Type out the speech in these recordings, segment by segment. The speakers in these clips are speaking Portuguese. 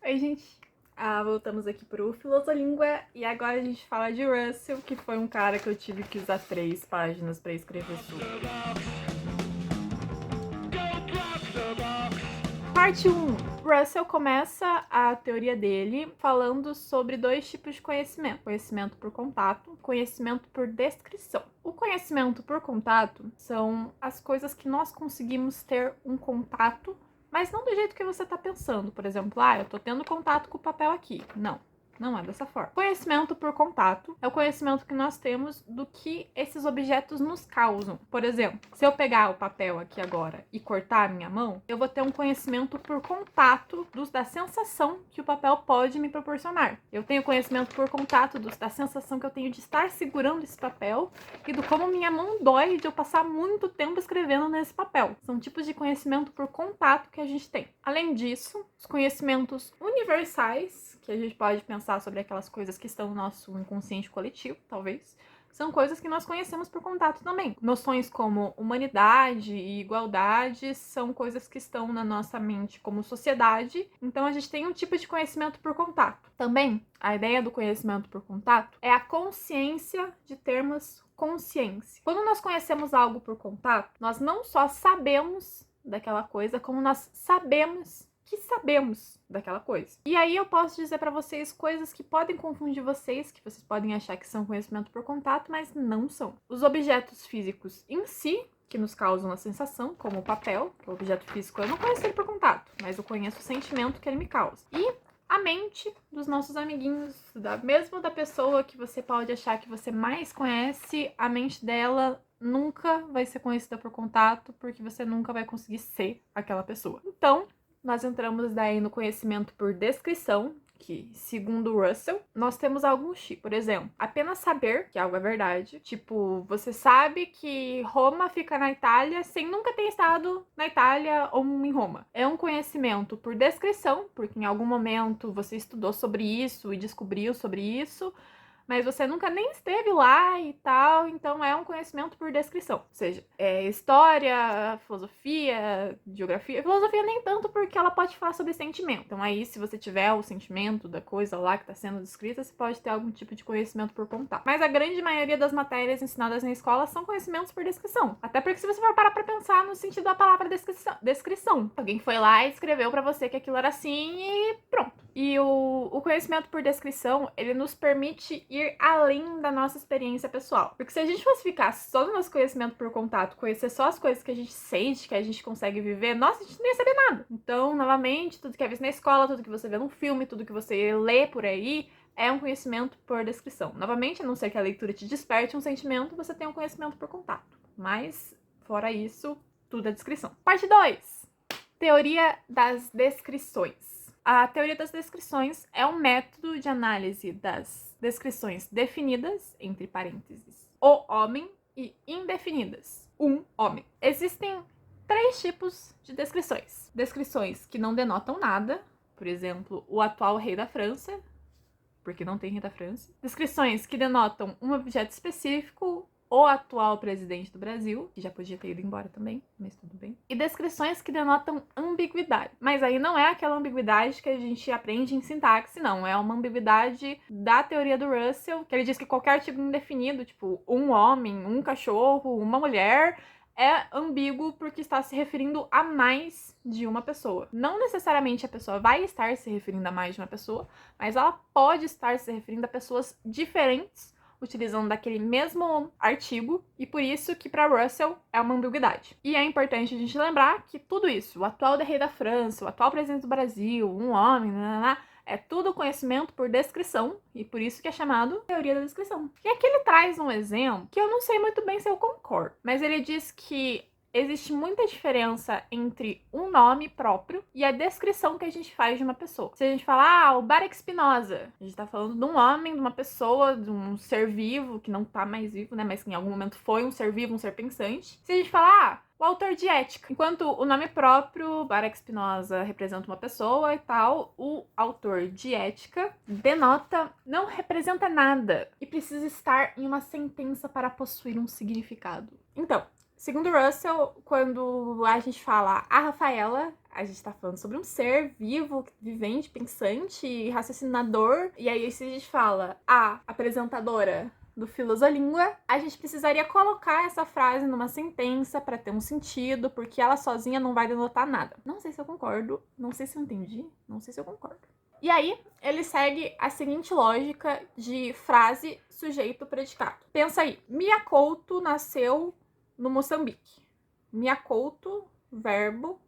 Oi, gente. Voltamos aqui pro Filosolíngua e agora a gente fala de Russell, que foi um cara que eu tive que usar 3 páginas pra escrever sobre. Parte 1. Russell começa a teoria dele falando sobre 2 tipos de conhecimento. Conhecimento por contato, conhecimento por descrição. O conhecimento por contato são as coisas que nós conseguimos ter um contato, mas não do jeito que você está pensando. Por exemplo, eu tô tendo contato com o papel aqui. Não é dessa forma. Conhecimento por contato é o conhecimento que nós temos do que esses objetos nos causam. Por exemplo, se eu pegar o papel aqui agora e cortar a minha mão, eu vou ter um conhecimento por contato da sensação que o papel pode me proporcionar. Eu tenho conhecimento por contato da sensação que eu tenho de estar segurando esse papel e do como minha mão dói de eu passar muito tempo escrevendo nesse papel. São tipos de conhecimento por contato que a gente tem. Além disso, os conhecimentos universais, que a gente pode pensar sobre aquelas coisas que estão no nosso inconsciente coletivo, talvez, são coisas que nós conhecemos por contato também. Noções como humanidade e igualdade são coisas que estão na nossa mente como sociedade, então a gente tem um tipo de conhecimento por contato. Também, a ideia do conhecimento por contato é a consciência de termos consciência. Quando nós conhecemos algo por contato, nós não só sabemos daquela coisa, como nós sabemos que sabemos daquela coisa. E aí eu posso dizer para vocês coisas que podem confundir vocês, que vocês podem achar que são conhecimento por contato, mas não são. Os objetos físicos em si, que nos causam a sensação, como o papel, que é o objeto físico, eu não conheço ele por contato, mas eu conheço o sentimento que ele me causa. E a mente dos nossos amiguinhos, mesmo da pessoa que você pode achar que você mais conhece, a mente dela nunca vai ser conhecida por contato, porque você nunca vai conseguir ser aquela pessoa. Então, nós entramos daí no conhecimento por descrição, que, segundo Russell, nós temos alguns tipos. Por exemplo, apenas saber que algo é verdade. Tipo, você sabe que Roma fica na Itália sem nunca ter estado na Itália ou em Roma. É um conhecimento por descrição, porque em algum momento você estudou sobre isso e descobriu sobre isso, mas você nunca nem esteve lá e tal, então é um conhecimento por descrição. Ou seja, história, filosofia, geografia. Filosofia nem tanto, porque ela pode falar sobre sentimento. Então aí, se você tiver o sentimento da coisa lá que está sendo descrita, você pode ter algum tipo de conhecimento por contato. Mas a grande maioria das matérias ensinadas na escola são conhecimentos por descrição. Até porque se você for parar pra pensar no sentido da palavra descrição. Alguém foi lá e escreveu para você que aquilo era assim e pronto. E o conhecimento por descrição, ele nos permite ir além da nossa experiência pessoal. Porque se a gente fosse ficar só no nosso conhecimento por contato, conhecer só as coisas que a gente sente, que a gente consegue viver, nossa, a gente não ia saber nada. Então, novamente, tudo que é visto na escola, tudo que você vê num filme, tudo que você lê por aí, é um conhecimento por descrição. Novamente, a não ser que a leitura te desperte um sentimento, você tem um conhecimento por contato. Mas, fora isso, tudo é descrição. Parte 2. Teoria das descrições. A teoria das descrições é um método de análise das descrições definidas, entre parênteses, o homem, e indefinidas, um homem. Existem 3 tipos de descrições. Descrições que não denotam nada, por exemplo, o atual rei da França, porque não tem rei da França. Descrições que denotam um objeto específico, o atual presidente do Brasil, que já podia ter ido embora também, mas tudo bem. E descrições que denotam ambiguidade. Mas aí não é aquela ambiguidade que a gente aprende em sintaxe, não. É uma ambiguidade da teoria do Russell, que ele diz que qualquer artigo indefinido, tipo um homem, um cachorro, uma mulher, é ambíguo porque está se referindo a mais de uma pessoa. Não necessariamente a pessoa vai estar se referindo a mais de uma pessoa, mas ela pode estar se referindo a pessoas diferentes utilizando daquele mesmo artigo, e por isso que para Russell é uma ambiguidade. E é importante a gente lembrar que tudo isso, o atual rei da França, o atual presidente do Brasil, um homem, é tudo conhecimento por descrição, e por isso que é chamado teoria da descrição. E aqui ele traz um exemplo que eu não sei muito bem se eu concordo, mas ele diz que existe muita diferença entre um nome próprio e a descrição que a gente faz de uma pessoa. Se a gente falar, o Baruch Spinoza, a gente tá falando de um homem, de uma pessoa, de um ser vivo, que não tá mais vivo, né, mas que em algum momento foi um ser vivo, um ser pensante. Se a gente falar, o autor de Ética. Enquanto o nome próprio, Baruch Spinoza, representa uma pessoa e tal, o autor de Ética denota, não representa nada e precisa estar em uma sentença para possuir um significado. Então, Segundo Russell, quando a gente fala a Rafaela, a gente tá falando sobre um ser vivo, vivente, pensante, raciocinador. E aí, se a gente fala a apresentadora do Filosofia, a gente precisaria colocar essa frase numa sentença para ter um sentido, porque ela sozinha não vai denotar nada. Não sei se eu concordo, não sei se eu entendi, não sei se eu concordo. E aí, ele segue a seguinte lógica de frase, sujeito, predicado. Pensa aí, Mia Couto nasceu no Moçambique. Mia Couto, verbo,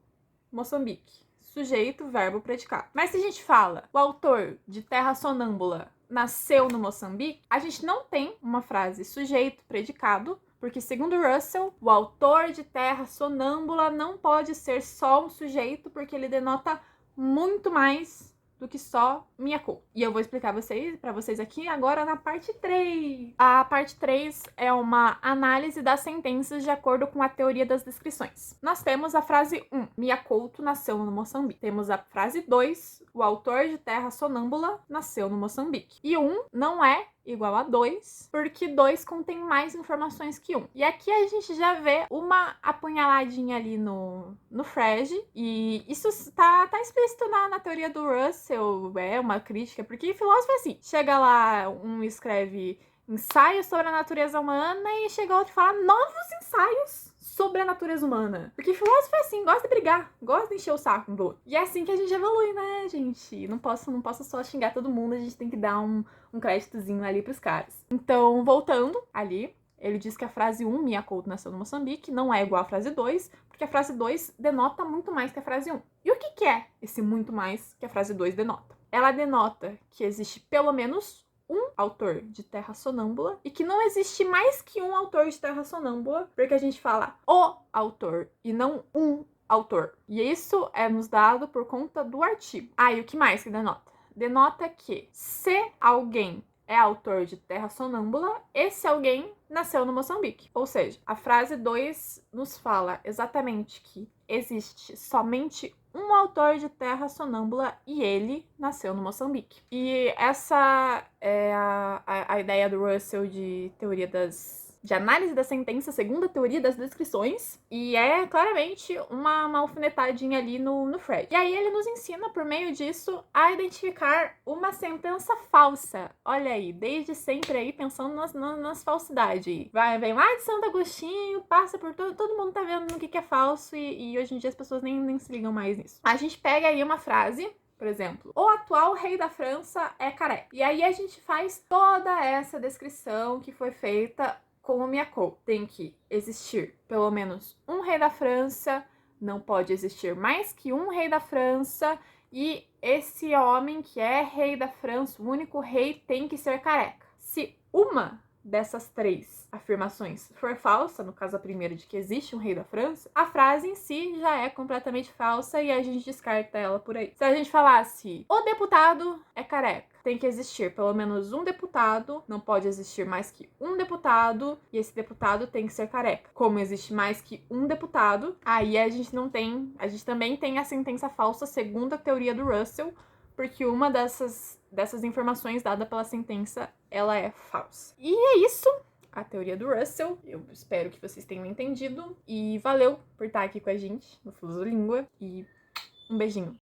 Moçambique. Sujeito, verbo, predicado. Mas se a gente fala, o autor de Terra Sonâmbula nasceu no Moçambique, a gente não tem uma frase sujeito, predicado, porque segundo Russell, o autor de Terra Sonâmbula não pode ser só um sujeito, porque ele denota muito mais do que só Mia Couto. E eu vou explicar para vocês aqui agora na parte 3. A parte 3 é uma análise das sentenças de acordo com a teoria das descrições. Nós temos a frase 1, Mia Couto nasceu no Moçambique. Temos a frase 2, o autor de Terra Sonâmbula nasceu no Moçambique. E 1 não é igual a 2, porque 2 contém mais informações que 1. E aqui a gente já vê uma apunhaladinha ali no Frege, e isso tá explícito na teoria do Russell, é uma crítica, porque filósofo é assim, chega lá, um escreve ensaios sobre a natureza humana e chega outro e fala novos ensaios sobre a natureza humana. Porque filósofo é assim, gosta de brigar, gosta de encher o saco do outro. E é assim que a gente evolui, né, gente? Não posso só xingar todo mundo, a gente tem que dar um créditozinho ali pros caras. Então, voltando ali, ele diz que a frase 1, Mia Couto nasceu no Moçambique, não é igual à frase 2, porque a frase 2 denota muito mais que a frase 1. E o que é esse muito mais que a frase 2 denota? Ela denota que existe pelo menos um autor de Terra Sonâmbula e que não existe mais que um autor de Terra Sonâmbula, porque a gente fala o autor e não um autor. E isso é nos dado por conta do artigo. E o que mais que denota? Denota que se alguém é autor de Terra Sonâmbula, esse alguém nasceu no Moçambique. Ou seja, a frase 2 nos fala exatamente que existe somente um autor de Terra Sonâmbula e ele nasceu no Moçambique. E essa é a ideia do Russell de teoria de análise da sentença segundo a teoria das descrições, e é claramente uma alfinetadinha ali no Frege. E aí ele nos ensina, por meio disso, a identificar uma sentença falsa. Olha aí, desde sempre aí pensando nas falsidades. Vem lá de Santo Agostinho, passa por todo mundo tá vendo no que é falso, e hoje em dia as pessoas nem se ligam mais nisso. A gente pega aí uma frase, por exemplo, o atual rei da França é careca. E aí a gente faz toda essa descrição que foi feita com o Mia Couto. Tem que existir pelo menos um rei da França, não pode existir mais que um rei da França, e esse homem que é rei da França, o único rei, tem que ser careca. Se uma dessas 3 afirmações for falsa, no caso a primeira de que existe um rei da França, a frase em si já é completamente falsa e a gente descarta ela por aí. Se a gente falasse o deputado é careca, tem que existir pelo menos um deputado, não pode existir mais que um deputado, e esse deputado tem que ser careca. Como existe mais que um deputado, aí a gente também tem a sentença falsa segundo a teoria do Russell, porque uma dessas informações dada pela sentença, ela é falsa. E é isso, a teoria do Russell. Eu espero que vocês tenham entendido, e valeu por estar aqui com a gente no Filosofia, e um beijinho.